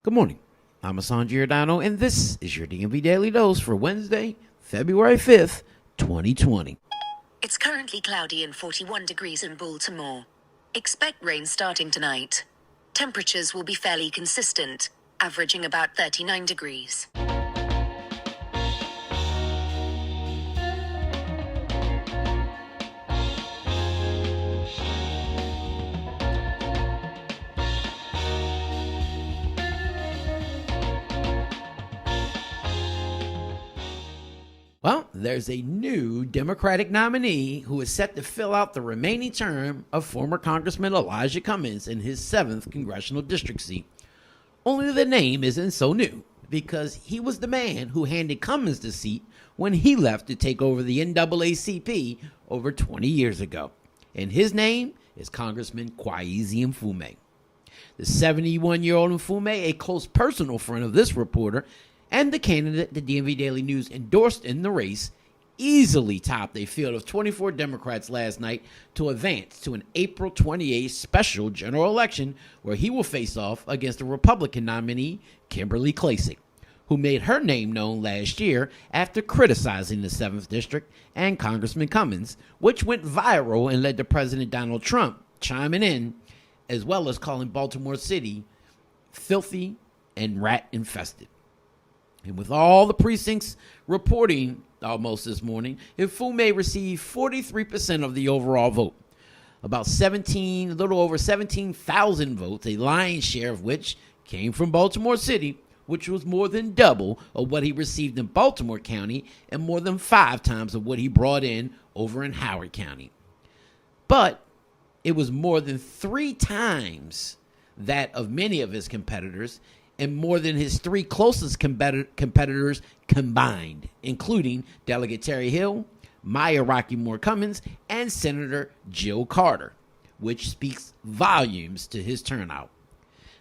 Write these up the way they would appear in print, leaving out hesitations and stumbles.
Good morning. I'm Hassan Giordano, and this is your DMV Daily Dose for Wednesday, February 5th, 2020. It's currently cloudy and 41 degrees in Baltimore. Expect rain starting tonight. Temperatures will be fairly consistent, averaging about 39 degrees. Well, there's a new Democratic nominee who is set to fill out the remaining term of former Congressman Elijah Cummings in his 7th congressional district seat. Only the name isn't so new, because he was the man who handed Cummings the seat when he left to take over the NAACP over 20 years ago. And his name is Congressman Kweisi Mfume. The 71-year-old Mfume, a close personal friend of this reporter, and the candidate the DMV Daily News endorsed in the race, easily topped a field of 24 Democrats last night to advance to an April 28th special general election where he will face off against the Republican nominee, Kimberly Klacik, who made her name known last year after criticizing the 7th District and Congressman Cummings, which went viral and led to President Donald Trump chiming in, as well as calling Baltimore City filthy and rat-infested. And with all the precincts reporting almost this morning, Mfume received 43% of the overall vote, a little over 17,000 votes, a lion's share of which came from Baltimore City, which was more than double of what he received in Baltimore County and more than 5 times of what he brought in over in Howard County. But it was more than 3 times that of many of his competitors, and more than his 3 closest competitors combined, including Delegate Terry Hill, Maya Rocky Moore Cummings, and Senator Jill Carter, which speaks volumes to his turnout.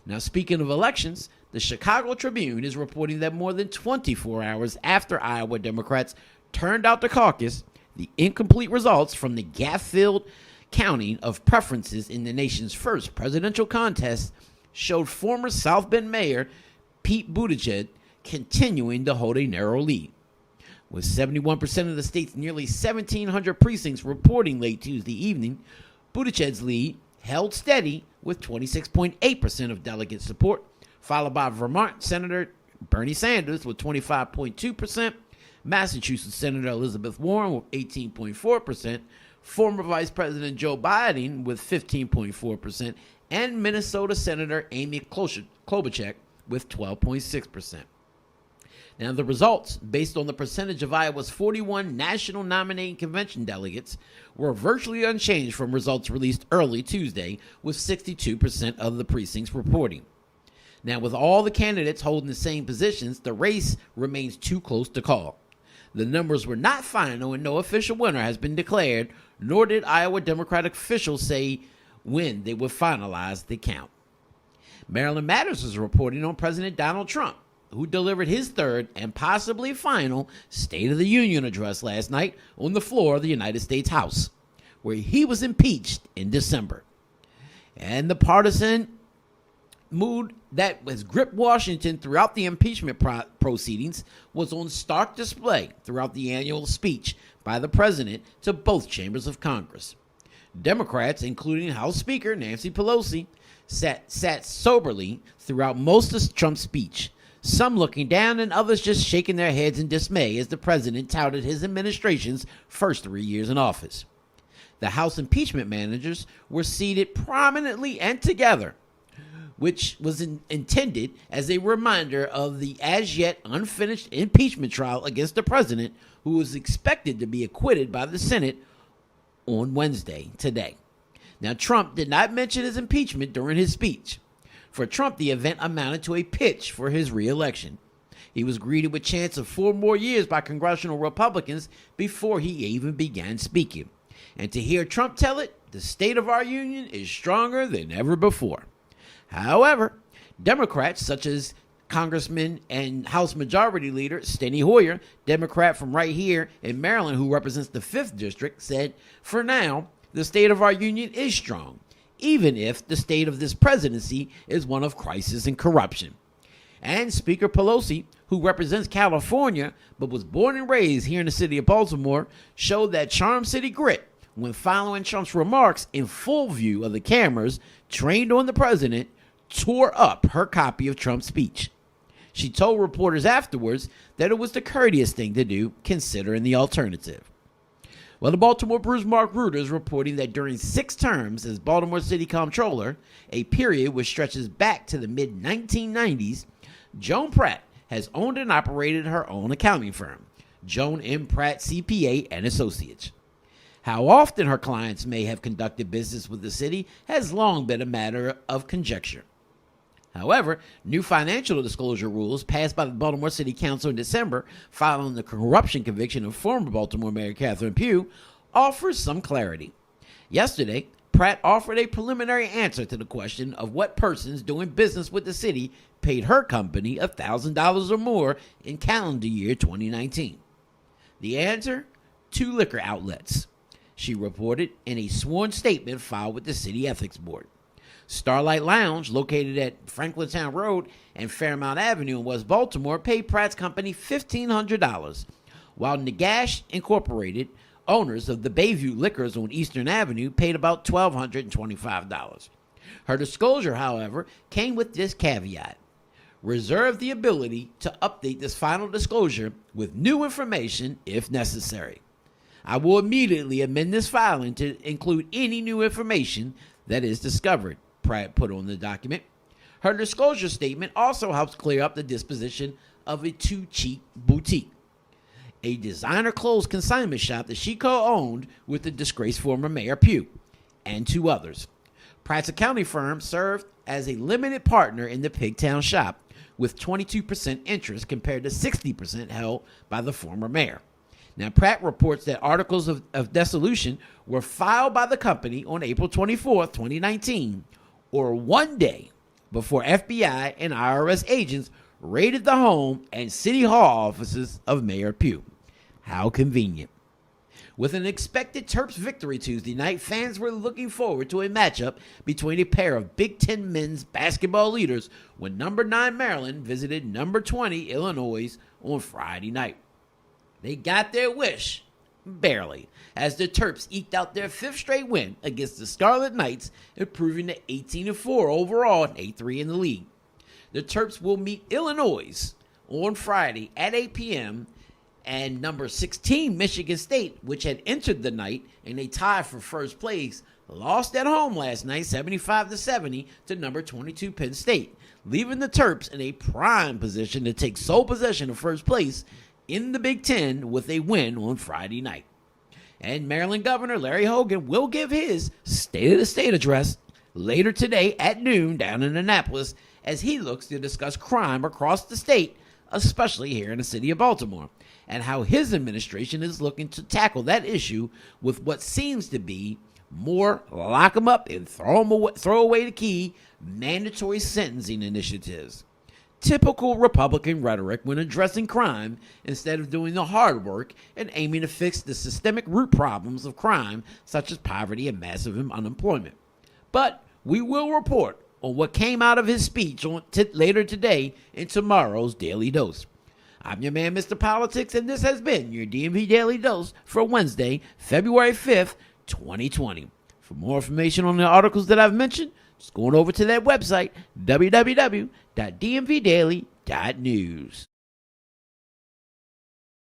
Now, speaking of elections, the Chicago Tribune is reporting that more than 24 hours after Iowa Democrats turned out the caucus, the incomplete results from the gaffe-filled counting of preferences in the nation's first presidential contest showed former South Bend Mayor Pete Buttigieg continuing to hold a narrow lead. With 71% of the state's nearly 1,700 precincts reporting late Tuesday evening, Buttigieg's lead held steady with 26.8% of delegate support, followed by Vermont Senator Bernie Sanders with 25.2%, Massachusetts Senator Elizabeth Warren with 18.4%, former Vice President Joe Biden with 15.4%, and Minnesota Senator Amy Klobuchar with 12.6%. Now, the results, based on the percentage of Iowa's 41 national nominating convention delegates, were virtually unchanged from results released early Tuesday, with 62% of the precincts reporting. Now, with all the candidates holding the same positions, the race remains too close to call. The numbers were not final and no official winner has been declared, nor did Iowa Democratic officials say when they would finalize the count. Maryland Matters is reporting on President Donald Trump, who delivered his 3rd and possibly final State of the Union address last night on the floor of the United States House, where he was impeached in December. And the partisan mood that has gripped Washington throughout the impeachment proceedings was on stark display throughout the annual speech by the president to both chambers of Congress. Democrats, including House Speaker Nancy Pelosi, sat soberly throughout most of Trump's speech, some looking down and others just shaking their heads in dismay as the president touted his administration's first 3 years in office. The House impeachment managers were seated prominently and together, which was intended as a reminder of the as-yet unfinished impeachment trial against the president, who was expected to be acquitted by the Senate on Wednesday, today. Now, Trump did not mention his impeachment during his speech. For Trump, the event amounted to a pitch for his re-election. He was greeted with chants of 4 more years by congressional Republicans before he even began speaking. And to hear Trump tell it, the state of our union is stronger than ever before. However, Democrats such as Congressman and House Majority Leader Steny Hoyer, Democrat from right here in Maryland who represents the 5th District, said, "For now, the state of our union is strong, even if the state of this presidency is one of crisis and corruption." And Speaker Pelosi, who represents California but was born and raised here in the city of Baltimore, showed that Charm City grit when following Trump's remarks in full view of the cameras trained on the president, tore up her copy of Trump's speech. She told reporters afterwards that it was the courteous thing to do, considering the alternative. Well, the Baltimore Brew's Mark Ruder is reporting that during 6 terms as Baltimore City Comptroller, a period which stretches back to the mid-1990s, Joan Pratt has owned and operated her own accounting firm, Joan M. Pratt CPA and Associates. How often her clients may have conducted business with the city has long been a matter of conjecture. However, new financial disclosure rules passed by the Baltimore City Council in December following the corruption conviction of former Baltimore Mayor Catherine Pugh offers some clarity. Yesterday, Pratt offered a preliminary answer to the question of what persons doing business with the city paid her company $1,000 or more in calendar year 2019. The answer? 2 liquor outlets, she reported in a sworn statement filed with the City Ethics Board. Starlight Lounge, located at Franklintown Road and Fairmount Avenue in West Baltimore, paid Pratt's company $1,500, while Nagash Incorporated, owners of the Bayview Liquors on Eastern Avenue, paid about $1,225. Her disclosure, however, came with this caveat: reserve the ability to update this final disclosure with new information if necessary. I will immediately amend this filing to include any new information that is discovered, Pratt put on the document. Her disclosure statement also helps clear up the disposition of a Too Cheap boutique, a designer clothes consignment shop that she co-owned with the disgraced former Mayor Pugh and 2 others. Pratt's accounting firm served as a limited partner in the Pigtown shop with 22% interest compared to 60% held by the former mayor. Now, Pratt reports that articles of dissolution were filed by the company on April 24, 2019, or 1 day before FBI and IRS agents raided the home and City Hall offices of Mayor Pugh. How convenient. With an expected Terps victory Tuesday night, fans were looking forward to a matchup between a pair of Big Ten men's basketball leaders when number 9 Maryland visited number 20 Illinois on Friday night. They got their wish, barely, as the Terps eked out their 5th straight win against the Scarlet Knights, improving to 18-4 overall and 8-3 in the league. The Terps will meet Illinois on Friday at 8 p.m., and number 16 Michigan State, which had entered the night in a tie for first place, lost at home last night 75-70 to number 22 Penn State, leaving the Terps in a prime position to take sole possession of first place in the Big Ten with a win on Friday night. And Maryland Governor Larry Hogan will give his State of the State address later today at noon down in Annapolis as he looks to discuss crime across the state, especially here in the city of Baltimore, and how his administration is looking to tackle that issue with what seems to be more lock them up and throw away the key mandatory sentencing initiatives. Typical Republican rhetoric when addressing crime instead of doing the hard work and aiming to fix the systemic root problems of crime such as poverty and massive unemployment. But we will report on what came out of his speech later today in tomorrow's Daily Dose. I'm your man, Mr. Politics, and this has been your DMV Daily Dose for Wednesday, February 5th, 2020. For more information on the articles that I've mentioned, just going over to that website, www.dmvdaily.news.